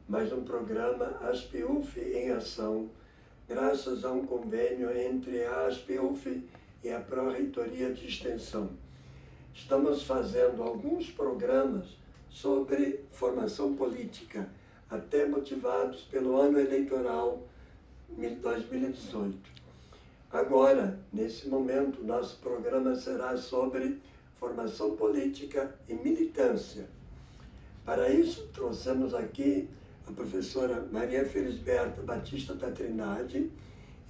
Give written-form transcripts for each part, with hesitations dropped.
mais um programa ASP-UF em Ação, graças a um convênio entre a ASP-UF e a Pró-Reitoria de Extensão. Estamos fazendo alguns programas sobre formação política, até motivados pelo ano eleitoral 2018. Agora, nesse momento, nosso programa será sobre formação política e militância. Para isso, trouxemos aqui a professora Maria Felisberta Batista da Trindade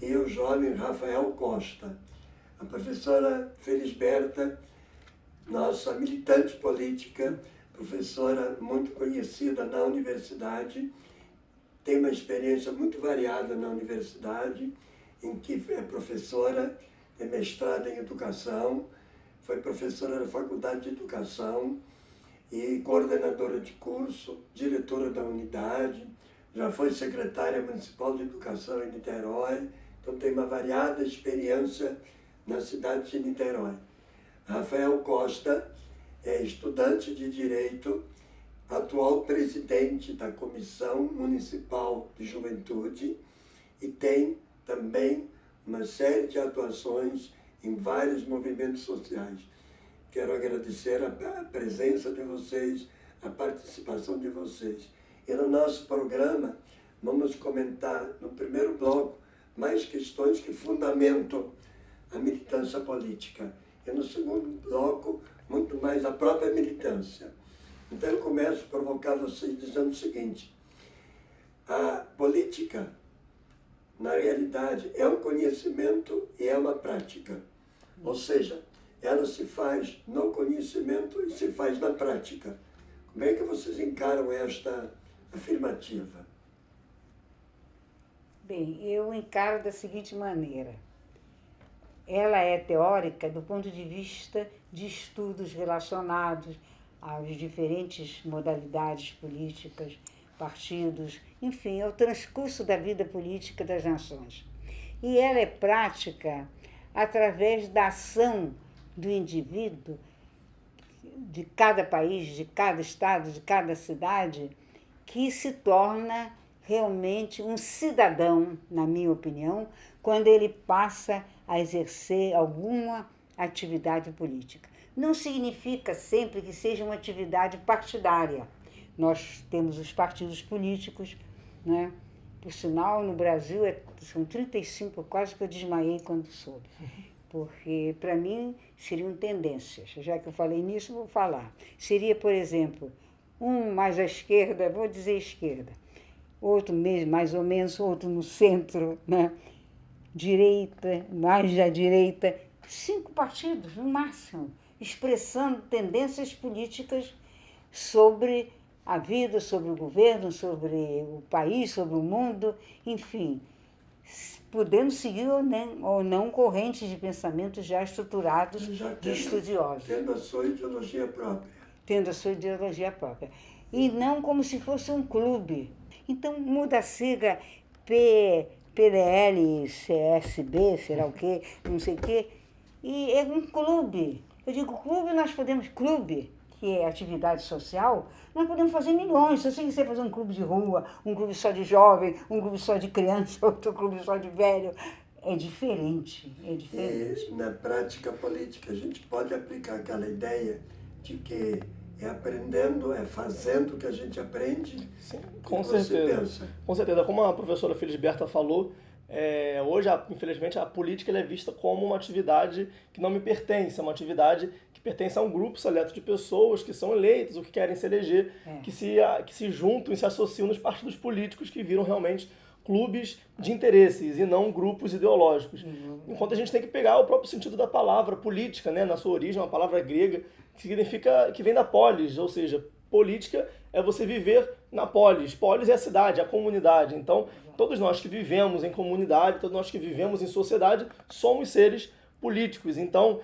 e o jovem Rafael Costa. A professora Felisberta, nossa militante política, professora muito conhecida na universidade, tem uma experiência muito variada na universidade, em que é professora, é mestrada em educação, foi professora da Faculdade de Educação e coordenadora de curso, diretora da unidade, já foi secretária municipal de educação em Niterói, então tem uma variada experiência na cidade de Niterói. Rafael Costa é estudante de Direito, atual presidente da Comissão Municipal de Juventude e tem também uma série de atuações em vários movimentos sociais. Quero agradecer a presença de vocês, a participação de vocês. E no nosso programa, vamos comentar, no primeiro bloco, mais questões que fundamentam a militância política. E no segundo bloco, muito mais a própria militância. Então eu começo a provocar vocês dizendo o seguinte: a política, na realidade, é um conhecimento e é uma prática. Ou seja, ela se faz no conhecimento e se faz na prática. Como é que vocês encaram esta afirmativa? Bem, eu encaro da seguinte maneira. Ela é teórica do ponto de vista de estudos relacionados às diferentes modalidades políticas, partidos, enfim, ao transcurso da vida política das nações. E ela é prática através da ação do indivíduo, de cada país, de cada estado, de cada cidade, que se torna realmente um cidadão, na minha opinião, quando ele passa a exercer alguma atividade política. Não significa sempre que seja uma atividade partidária. Nós temos os partidos políticos, né? Por sinal, no Brasil são 35, quase que eu desmaiei quando soube, porque para mim seriam tendências. Já que eu falei nisso, vou falar. Seria, por exemplo, um mais à esquerda, vou dizer esquerda, outro mesmo, mais ou menos, outro no centro, né? Direita, mais à direita, 5 partidos no máximo, expressando tendências políticas sobre a vida, sobre o governo, sobre o país, sobre o mundo, enfim, podendo seguir ou não correntes de pensamento já estruturados de estudiosos. Tendo a sua ideologia própria. Tendo a sua ideologia própria. E não como se fosse um clube. Então, muda a sigla PDL, CSB, será o quê, não sei o quê, e é um clube. Eu digo clube, nós podemos, clube, que é atividade social, nós podemos fazer milhões. Se você quiser fazer um clube de rua, um clube só de jovem, um clube só de criança, outro clube só de velho, é diferente, é diferente. E na prática política a gente pode aplicar aquela ideia de que é aprendendo, é fazendo que a gente aprende. Sim, com certeza. Com certeza. Como a professora Felisberta falou, hoje, infelizmente, a política ela é vista como uma atividade que não me pertence, é uma atividade que pertence a um grupo seleto de pessoas que são eleitas ou que querem se eleger, que se juntam e se associam nos partidos políticos que viram realmente clubes de interesses e não grupos ideológicos. Enquanto a gente tem que pegar o próprio sentido da palavra política, né, na sua origem, uma palavra grega, que significa, que vem da polis, ou seja, política é você viver na polis. Polis é a cidade, a comunidade. Então, todos nós que vivemos em comunidade, todos nós que vivemos em sociedade, somos seres políticos. Então,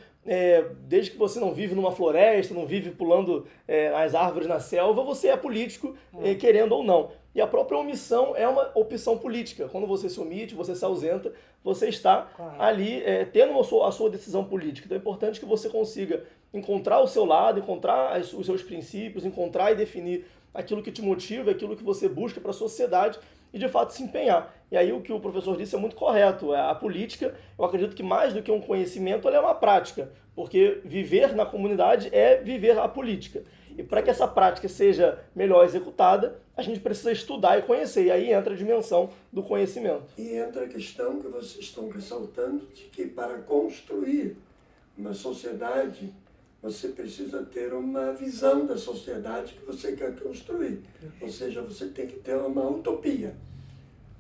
desde que você não vive numa floresta, não vive pulando as árvores na selva, você é político, querendo ou não. E a própria omissão é uma opção política. Quando você se omite, você se ausenta, você está ali tendo a sua decisão política. Então é importante que você consiga encontrar o seu lado, encontrar os seus princípios, encontrar e definir aquilo que te motiva, aquilo que você busca para a sociedade e de fato se empenhar. E aí o que o professor disse é muito correto. A política, eu acredito que mais do que um conhecimento, ela é uma prática, porque viver na comunidade é viver a política. E para que essa prática seja melhor executada, a gente precisa estudar e conhecer. E aí entra a dimensão do conhecimento. E entra a questão que vocês estão ressaltando de que para construir uma sociedade, você precisa ter uma visão da sociedade que você quer construir. Ou seja, você tem que ter uma utopia.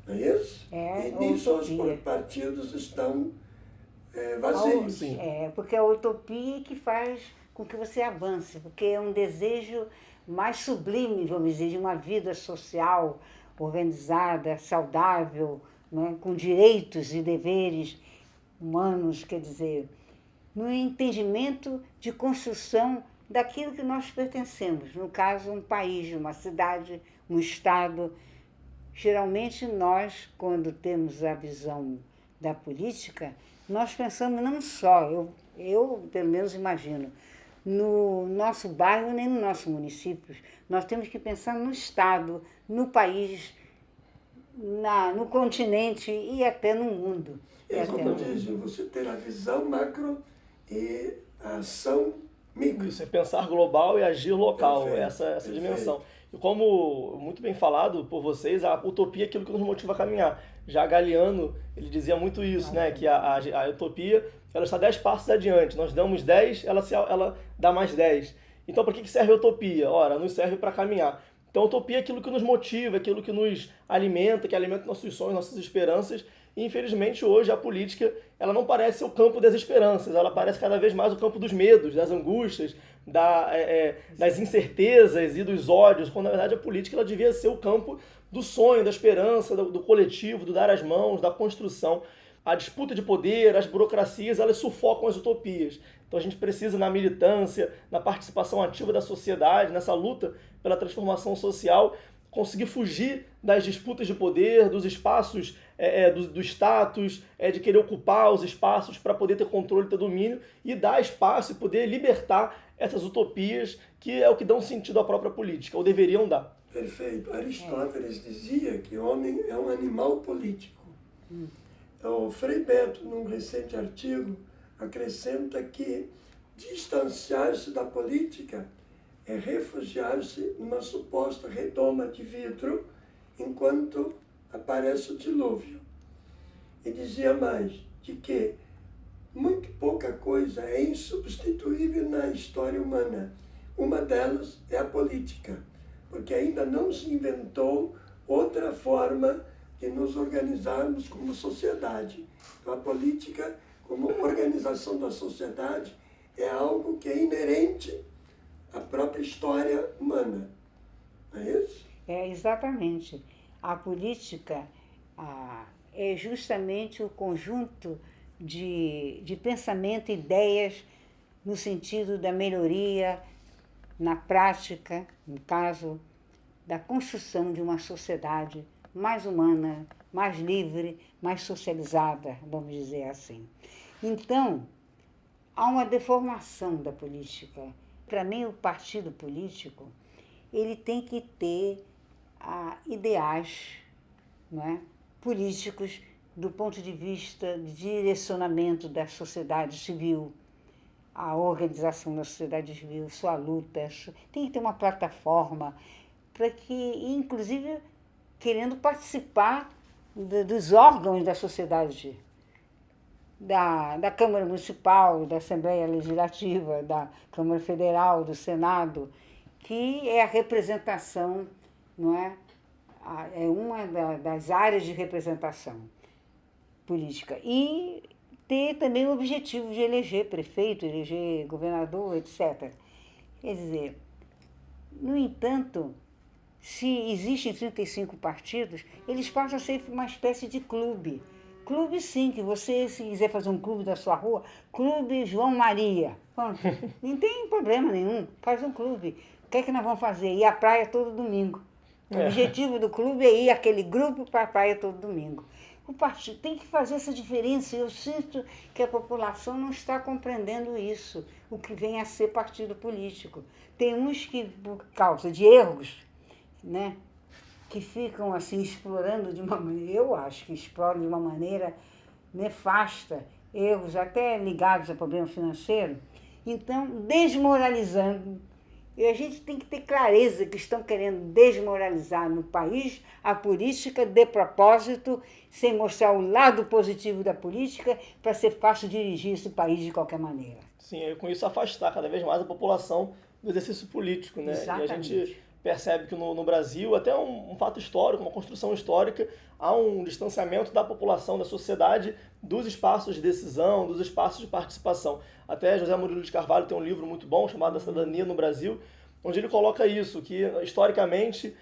Não é isso? E nisso os partidos estão vazios. Sim. Porque é a utopia que faz com que você avance, porque é um desejo mais sublime, vamos dizer, de uma vida social organizada, saudável, né, com direitos e deveres humanos, quer dizer, no entendimento de construção daquilo que nós pertencemos, no caso, um país, uma cidade, um estado. Geralmente nós, quando temos a visão da política, nós pensamos não só, eu pelo menos imagino, no nosso bairro nem no nosso município. Nós temos que pensar no estado, no país, no continente e até no mundo. Como dizem, você ter a visão macro e a ação micro. Isso é pensar global e agir local, essa dimensão. E como muito bem falado por vocês, a utopia é aquilo que nos motiva a caminhar. Já Galeano, ele dizia muito isso, né? Que a utopia, ela está 10 passos adiante. Nós damos 10, ela dá mais 10. Então, para que serve a utopia? Ora, nos serve para caminhar. Então, a utopia é aquilo que nos motiva, aquilo que nos alimenta, que alimenta nossos sonhos, nossas esperanças. E, infelizmente, hoje a política, ela não parece o campo das esperanças, ela parece cada vez mais o campo dos medos, das angústias, das incertezas e dos ódios, quando, na verdade, a política ela devia ser o campo do sonho, da esperança, do coletivo, do dar as mãos, da construção. A disputa de poder, as burocracias, elas sufocam as utopias. Então a gente precisa, na militância, na participação ativa da sociedade, nessa luta pela transformação social, conseguir fugir das disputas de poder, dos espaços, do status, de querer ocupar os espaços para poder ter controle, ter domínio, e dar espaço e poder libertar essas utopias, que é o que dão sentido à própria política, ou deveriam dar. Perfeito. Aristóteles dizia que o homem é um animal político. O Frei Beto, num recente artigo, acrescenta que distanciar-se da política é refugiar-se numa suposta redoma de vidro enquanto aparece o dilúvio. E dizia mais, de que muito pouca coisa é insubstituível na história humana. Uma delas é a política, porque ainda não se inventou outra forma de nos organizarmos como sociedade. Então, a política, como organização da sociedade, é algo que é inerente à própria história humana. Não é isso? Exatamente. A política é justamente o conjunto de pensamento e ideias no sentido da melhoria, na prática, no caso, da construção de uma sociedade mais humana, mais livre, mais socializada, vamos dizer assim. Então, há uma deformação da política. Para mim, o partido político, ele tem que ter ideais, não é, políticos do ponto de vista de direcionamento da sociedade civil, a organização da sociedade civil, sua luta. Tem que ter uma plataforma para que, inclusive, querendo participar dos órgãos da sociedade, da Câmara Municipal, da Assembleia Legislativa, da Câmara Federal, do Senado, que é a representação, não é? É uma das áreas de representação política. E ter também o objetivo de eleger prefeito, eleger governador, etc. Quer dizer, no entanto, se existem 35 partidos, eles passam a ser uma espécie de clube. Clube, sim, que você, se quiser fazer um clube da sua rua, Clube João Maria. Bom, não tem problema nenhum, faz um clube. O que é que nós vamos fazer? Ir à praia todo domingo. O objetivo do clube é ir aquele grupo para a praia todo domingo. O partido tem que fazer essa diferença. Eu sinto que a população não está compreendendo isso, o que vem a ser partido político. Tem uns que, por causa de erros, né, que ficam assim explorando de uma maneira, eu acho que exploram de uma maneira nefasta, erros até ligados a problema financeiro, então desmoralizando. E a gente tem que ter clareza que estão querendo desmoralizar no país a política de propósito, sem mostrar o lado positivo da política, para ser fácil dirigir esse país de qualquer maneira. Sim, e com isso afastar cada vez mais a população do exercício político, né? Exatamente. E a gente percebe que no Brasil, até um fato histórico, uma construção histórica, há um distanciamento da população, da sociedade, dos espaços de decisão, dos espaços de participação. Até José Murilo de Carvalho tem um livro muito bom chamado A Cidadania no Brasil, onde ele coloca isso, que historicamente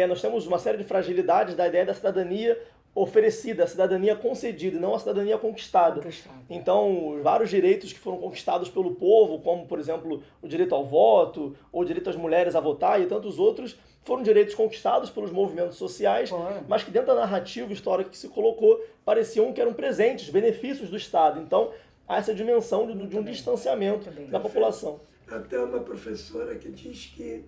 nós temos uma série de fragilidades da ideia da cidadania oferecida, a cidadania concedida, não a cidadania conquistada. Então, vários direitos que foram conquistados pelo povo, como, por exemplo, o direito ao voto, ou o direito das mulheres a votar e tantos outros, foram direitos conquistados pelos movimentos sociais, mas que dentro da narrativa histórica que se colocou, pareciam que eram presentes, benefícios do Estado. Então, há essa dimensão de um distanciamento da população. Até uma professora que diz que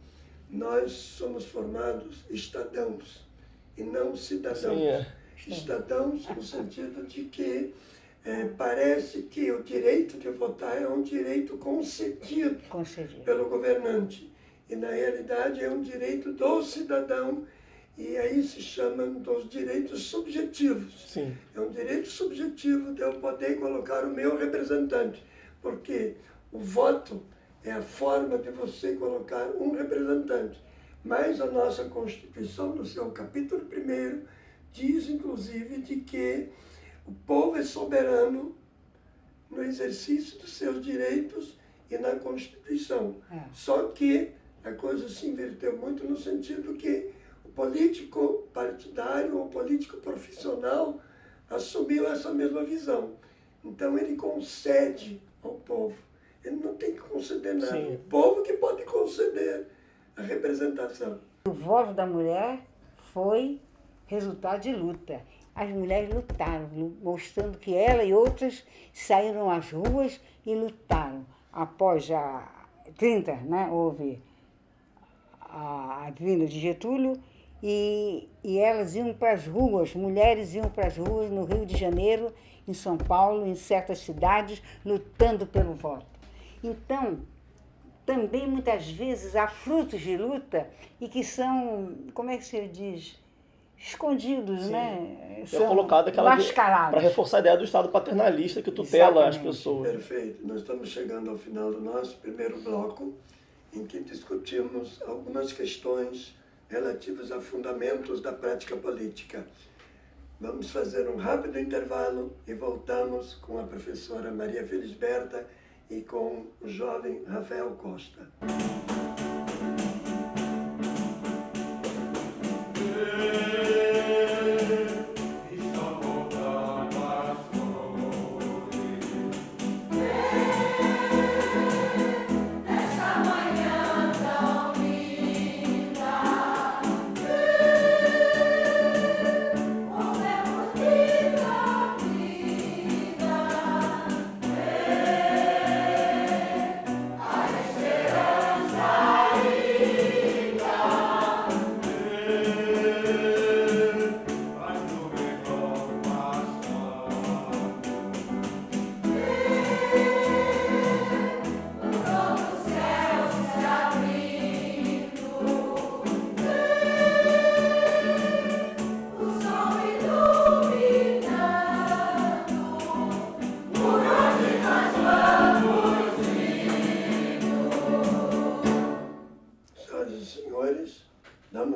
nós somos formados estadãos e não cidadãos. Sim, Estadãos no sentido de que parece que o direito de votar é um direito concedido pelo governante. E, na realidade, é um direito do cidadão, e aí se chamam dos direitos subjetivos. Sim. É um direito subjetivo de eu poder colocar o meu representante, porque o voto é a forma de você colocar um representante. Mas a nossa Constituição, no seu capítulo 1º, diz, inclusive, de que o povo é soberano no exercício dos seus direitos e na Constituição. Só que a coisa se inverteu muito no sentido que o político partidário ou político profissional assumiu essa mesma visão. Então ele concede ao povo. Ele não tem que conceder nada. Sim. O povo que pode conceder a representação. O voto da mulher foi resultado de luta. As mulheres lutaram, mostrando que ela e outras saíram às ruas e lutaram. Após a 30, né, houve a vinda de Getúlio, e elas iam para as ruas, mulheres iam para as ruas no Rio de Janeiro, em São Paulo, em certas cidades, lutando pelo voto. Então, também muitas vezes há frutos de luta e que são, como é que se diz, escondidos, né? São colocado aquela mascarados. Para reforçar a ideia do Estado paternalista que tutela as pessoas. Perfeito. Nós estamos chegando ao final do nosso primeiro bloco, em que discutimos algumas questões relativas a fundamentos da prática política. Vamos fazer um rápido intervalo e voltamos com a professora Maria Felisberta e com o jovem Rafael Costa.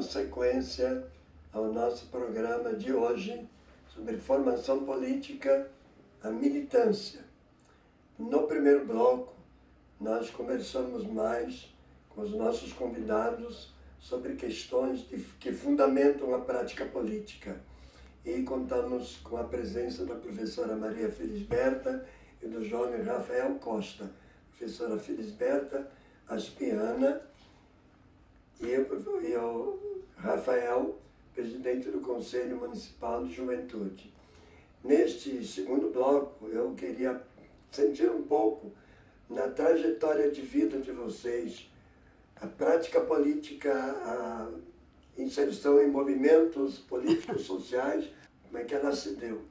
Sequência ao nosso programa de hoje sobre formação política, a militância. No primeiro bloco, nós conversamos mais com os nossos convidados sobre questões que fundamentam a prática política. E contamos com a presença da professora Maria Felisberta e do jovem Rafael Costa. Professora Felisberta, aspiana, e o Rafael, presidente do Conselho Municipal de Juventude. Neste segundo bloco, eu queria sentir um pouco na trajetória de vida de vocês, a prática política inserção em movimentos políticos, sociais, como é que ela se deu?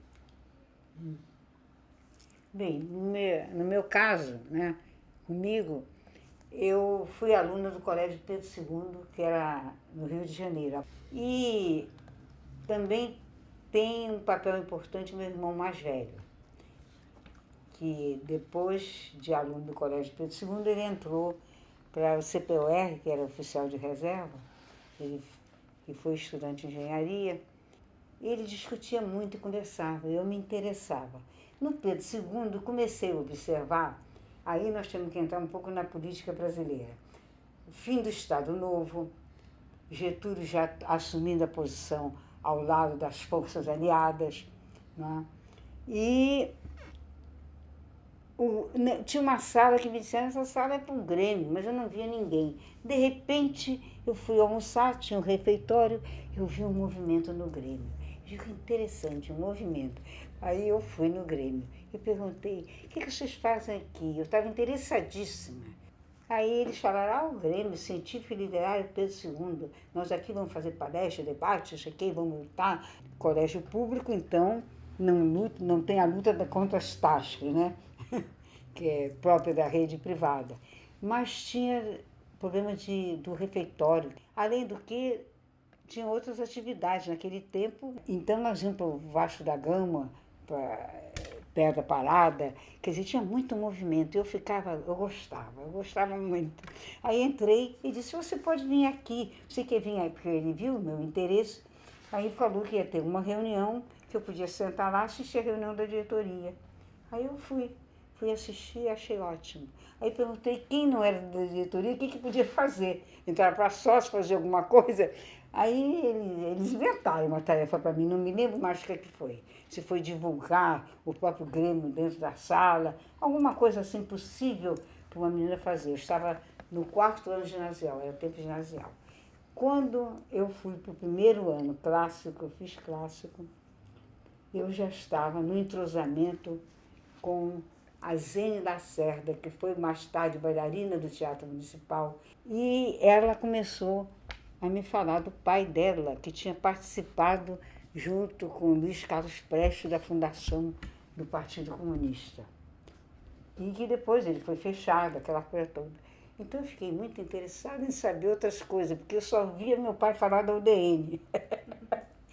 Bem, no meu caso, né, comigo, eu fui aluna do Colégio Pedro II, que era no Rio de Janeiro. E também tem um papel importante meu irmão mais velho, que depois de aluno do Colégio Pedro II, ele entrou para o CPUR, que era oficial de reserva, ele que foi estudante de engenharia. Ele discutia muito e conversava, eu me interessava. No Pedro II, comecei a observar, aí nós temos que entrar um pouco na política brasileira. O fim do Estado Novo, Getúlio já assumindo a posição ao lado das forças aliadas, né? E tinha uma sala que me disseram, essa sala é para um Grêmio, mas eu não via ninguém. De repente, eu fui almoçar, tinha um refeitório, eu vi um movimento no Grêmio. Digo, interessante, um movimento. Aí eu fui no Grêmio e perguntei, o que vocês fazem aqui? Eu estava interessadíssima. Aí eles falaram, o Grêmio Científico e Literário Pedro II, nós aqui vamos fazer palestra, debate, isso aqui, vamos lutar. Colégio público, então, não tem a luta contra as taxas, né? Que é própria da rede privada. Mas tinha problema do refeitório. Além do que, tinha outras atividades naquele tempo. Então, nós íamos para o Vasco da Gama, para perto da parada. Quer dizer, tinha muito movimento. Eu gostava muito. Aí entrei e disse, você pode vir aqui. Você quer vir aí? Porque ele viu o meu interesse. Aí falou que ia ter uma reunião, que eu podia sentar lá e assistir a reunião da diretoria. Aí eu fui assistir e achei ótimo. Aí perguntei quem não era da diretoria, o que podia fazer. Entrar para sócio, fazer alguma coisa. Aí eles inventaram uma tarefa para mim, não me lembro mais o que foi. Se foi divulgar o próprio Grêmio dentro da sala, alguma coisa assim possível para uma menina fazer. Eu estava no 4º ano ginasial, era tempo ginasial. Quando eu fui para o 1º ano clássico, eu fiz clássico, eu já estava no entrosamento com a Zene Lacerda, que foi mais tarde bailarina do Teatro Municipal, e ela começou a me falar do pai dela, que tinha participado junto com Luiz Carlos Prestes da fundação do Partido Comunista. E que depois ele foi fechado, aquela coisa toda. Então eu fiquei muito interessada em saber outras coisas, porque eu só via meu pai falar da UDN.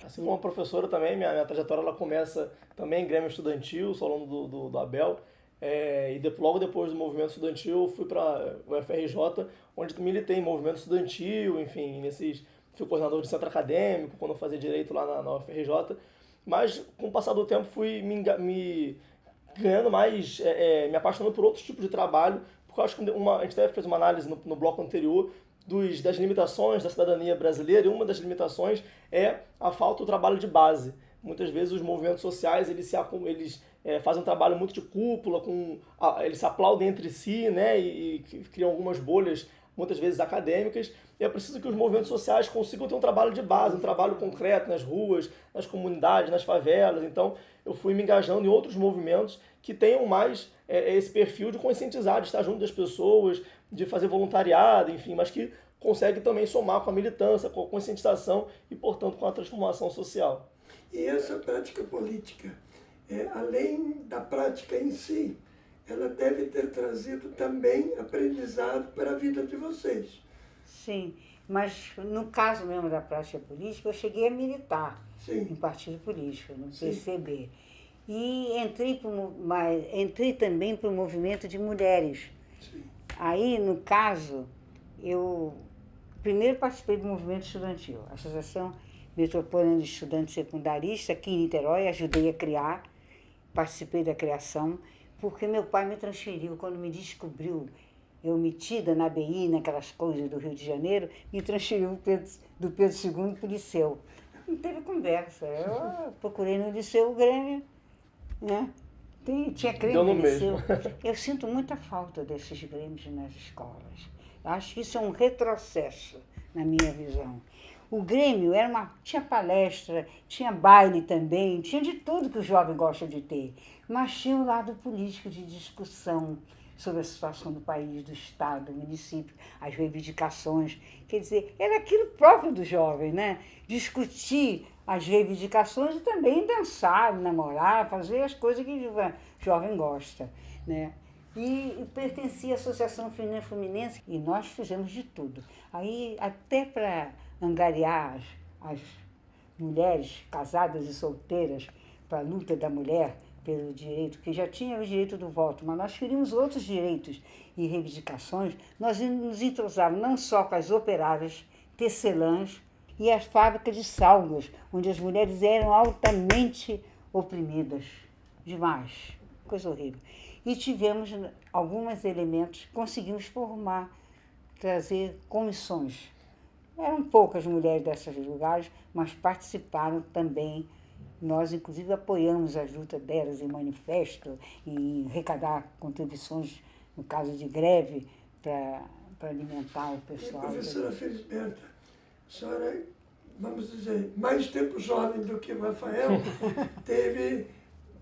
Assim como a professora também, minha trajetória ela começa também em Grêmio Estudantil, sou aluno do Abel, e logo depois do movimento estudantil eu fui para o UFRJ, onde militei em movimento estudantil, enfim, fui coordenador de centro acadêmico, quando eu fazia direito lá na UFRJ, mas com o passar do tempo fui me ganhando mais, me apaixonando por outros tipos de trabalho, porque eu acho que a gente até fez uma análise no bloco anterior das limitações da cidadania brasileira, e uma das limitações é a falta do trabalho de base. Muitas vezes os movimentos sociais eles fazem um trabalho muito de cúpula, eles se aplaudem entre si, né, e criam algumas bolhas, muitas vezes acadêmicas, e é preciso que os movimentos sociais consigam ter um trabalho de base, um trabalho concreto nas ruas, nas comunidades, nas favelas. Então eu fui me engajando em outros movimentos que tenham mais esse perfil de conscientizar, de estar junto das pessoas, de fazer voluntariado, enfim, mas que consegue também somar com a militância, com a conscientização e, portanto, com a transformação social. E essa prática política, além da prática em si, ela deve ter trazido também aprendizado para a vida de vocês. Sim, mas no caso mesmo da prática política, eu cheguei a militar em partido político, no PCB. E entrei também para o movimento de mulheres. Sim. Aí, no caso, eu primeiro participei do movimento estudantil, a Associação Metropolitana de Estudantes Secundaristas, aqui em Niterói, ajudei a criar, participei da criação, porque meu pai me transferiu, quando me descobriu, eu metida na BI, naquelas coisas do Rio de Janeiro, me transferiu do Pedro II para o Liceu. Não teve conversa, eu procurei no Liceu o Grêmio, né? Tinha Grêmio no Liceu. Eu sinto muita falta desses Grêmios nas escolas. Eu acho que isso é um retrocesso, na minha visão. O Grêmio tinha palestra, tinha baile também, tinha de tudo que o jovem gosta de ter. Mas tinha o lado político de discussão, sobre a situação do país, do Estado, do município, as reivindicações. Quer dizer, era aquilo próprio do jovem, né? Discutir as reivindicações e também dançar, namorar, fazer as coisas que o jovem gosta, né? E pertencia à Associação Feminina Fluminense e nós fizemos de tudo. Aí, até para angariar as mulheres casadas e solteiras para a luta da mulher pelo direito, que já tinha o direito do voto, mas nós queríamos outros direitos e reivindicações, nós nos entrosávamos não só com as operárias, tecelãs e as fábricas de salgas, onde as mulheres eram altamente oprimidas, demais, coisa horrível. E tivemos alguns elementos, conseguimos formar, trazer comissões. Eram poucas mulheres desses lugares, mas participaram também. Nós, inclusive, apoiamos a luta delas em manifesto, em arrecadar contribuições, no caso de greve, para alimentar o pessoal. E, professora Felisberta, a senhora, vamos dizer, mais tempo jovem do que o Rafael, teve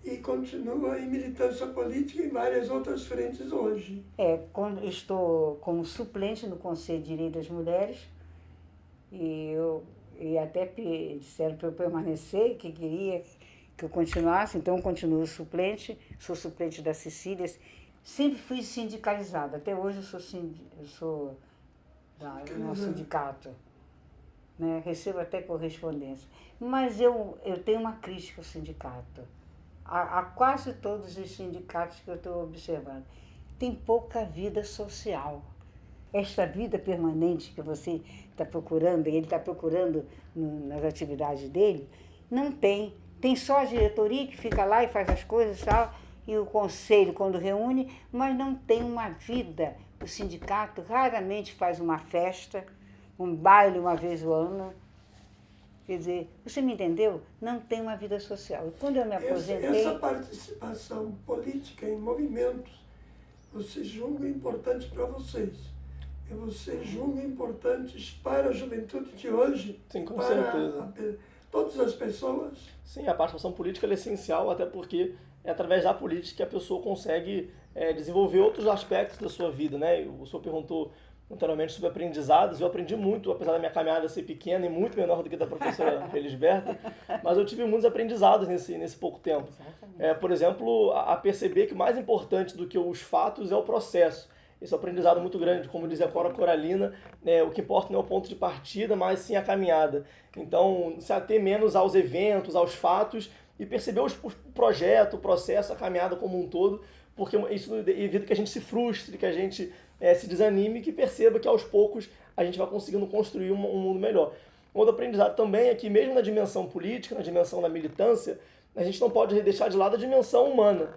e continua em militância política em várias outras frentes hoje. Quando estou como suplente no Conselho de Direito das Mulheres, e até disseram para eu permanecer, que queria que eu continuasse, então eu continuo suplente, sou suplente da Cecília, sempre fui sindicalizada, até hoje eu sou do nosso sindicato, né? Recebo até correspondência. Mas eu tenho uma crítica ao sindicato, a quase todos os sindicatos que eu estou observando. Tem pouca vida social. Esta vida permanente que você está procurando, e ele está procurando nas atividades dele, não tem. Tem só a diretoria que fica lá e faz as coisas e tal, e o conselho quando reúne, mas não tem uma vida. O sindicato raramente faz uma festa, um baile uma vez ao ano. Quer dizer, você me entendeu? Não tem uma vida social. E quando eu me aposentei... Essa participação política em movimentos, você julga importante para vocês. E você julga importantes para a juventude de hoje? Sim, com para certeza. Todas as pessoas? Sim, a participação política é essencial, até porque é através da política que a pessoa consegue desenvolver outros aspectos da sua vida, né? O senhor perguntou anteriormente sobre aprendizados. Eu aprendi muito, apesar da minha caminhada ser pequena e muito menor do que a da professora Felisberta, mas eu tive muitos aprendizados nesse pouco tempo. Por exemplo, a perceber que mais importante do que os fatos é o processo. Esse é um aprendizado muito grande, como dizia a Cora Coralina, o que importa não é o ponto de partida, mas sim a caminhada. Então, se ater menos aos eventos, aos fatos, e perceber o projeto, o processo, a caminhada como um todo, porque isso evita que a gente se frustre, que a gente se desanime e que perceba que aos poucos a gente vai conseguindo construir um mundo melhor. Um outro aprendizado também é que mesmo na dimensão política, na dimensão da militância, a gente não pode deixar de lado a dimensão humana.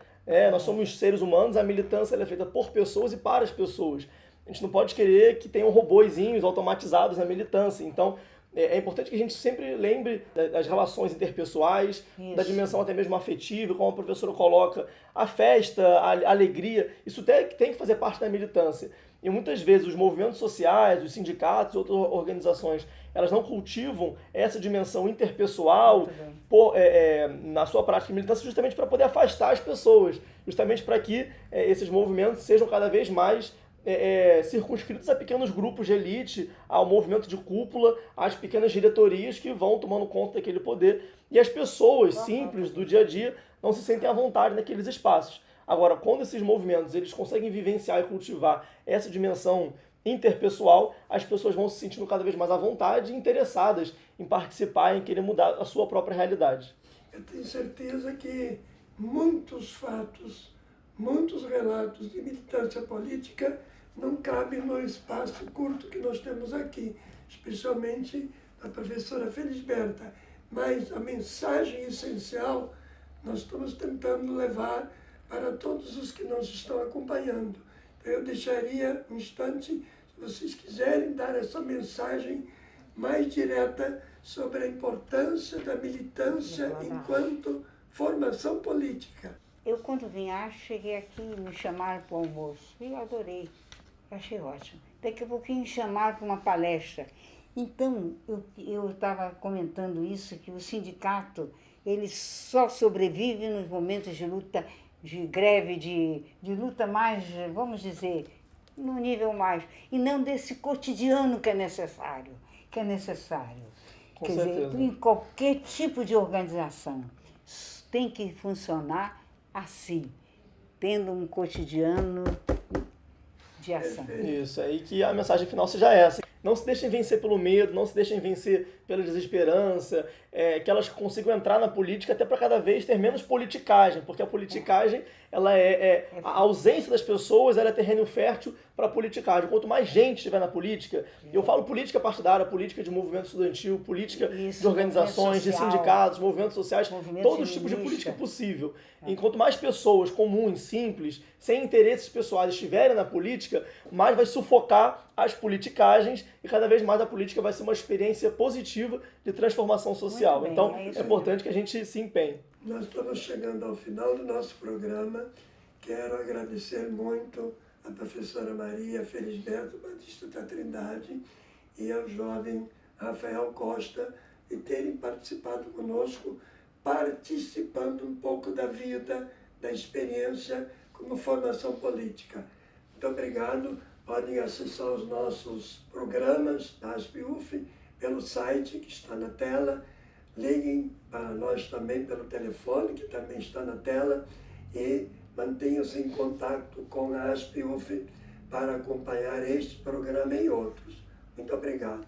Nós somos seres humanos, a militância é feita por pessoas e para as pessoas. A gente não pode querer que tenham robôzinhos automatizados na militância. Então, é importante que a gente sempre lembre das relações interpessoais, da dimensão até mesmo afetiva, como a professora coloca, a festa, a alegria, isso tem que fazer parte da militância. E muitas vezes os movimentos sociais, os sindicatos, outras organizações, elas não cultivam essa dimensão interpessoal na sua prática de militância, justamente para poder afastar as pessoas, justamente para que esses movimentos sejam cada vez mais circunscritos a pequenos grupos de elite, ao movimento de cúpula, às pequenas diretorias que vão tomando conta daquele poder. E as pessoas simples do dia a dia não se sentem à vontade naqueles espaços. Agora, quando esses movimentos eles conseguem vivenciar e cultivar essa dimensão interpessoal, as pessoas vão se sentindo cada vez mais à vontade e interessadas em participar, em querer mudar a sua própria realidade. Eu tenho certeza que muitos fatos, muitos relatos de militância política não cabem no espaço curto que nós temos aqui, especialmente da professora Felisberta. Mas a mensagem essencial nós estamos tentando levar para todos os que nos estão acompanhando. Então, eu deixaria um instante, se vocês quiserem dar essa mensagem mais direta sobre a importância da militância enquanto formação política. Eu, quando vim, cheguei aqui e me chamaram para o almoço. E eu adorei, achei ótimo. Daqui a pouquinho me chamaram para uma palestra. Então, eu estava comentando isso, que o sindicato, ele só sobrevive nos momentos de luta de greve, de luta mais, vamos dizer, no nível mais, e não desse cotidiano que é necessário. Com Quer certeza. dizer, em qualquer tipo de organização tem que funcionar assim, tendo um cotidiano de ação. Isso, aí que a mensagem final seja essa. Não se deixem vencer pelo medo, não se deixem vencer pela desesperança, que elas consigam entrar na política até para cada vez ter menos politicagem, porque a politicagem, ela a ausência das pessoas, ela é terreno fértil para a politicagem. Quanto mais gente estiver na política, eu falo política partidária, política de movimento estudantil, política de organizações, de sindicatos, movimentos sociais, todos os tipos de política possível. Enquanto mais pessoas comuns, simples, sem interesses pessoais estiverem na política, mais vai sufocar as politicagens e cada vez mais a política vai ser uma experiência positiva de transformação social. Bem, então, é importante que a gente se empenhe. Nós estamos chegando ao final do nosso programa. Quero agradecer muito a professora Maria Felisberto Batista da Trindade e ao jovem Rafael Costa de terem participado conosco, participando um pouco da vida, da experiência como formação política. Muito obrigado. Podem acessar os nossos programas da ASPIUF pelo site que está na tela. Liguem para nós também pelo telefone, que também está na tela, e mantenham-se em contato com a ASPIUF para acompanhar este programa e outros. Muito obrigado.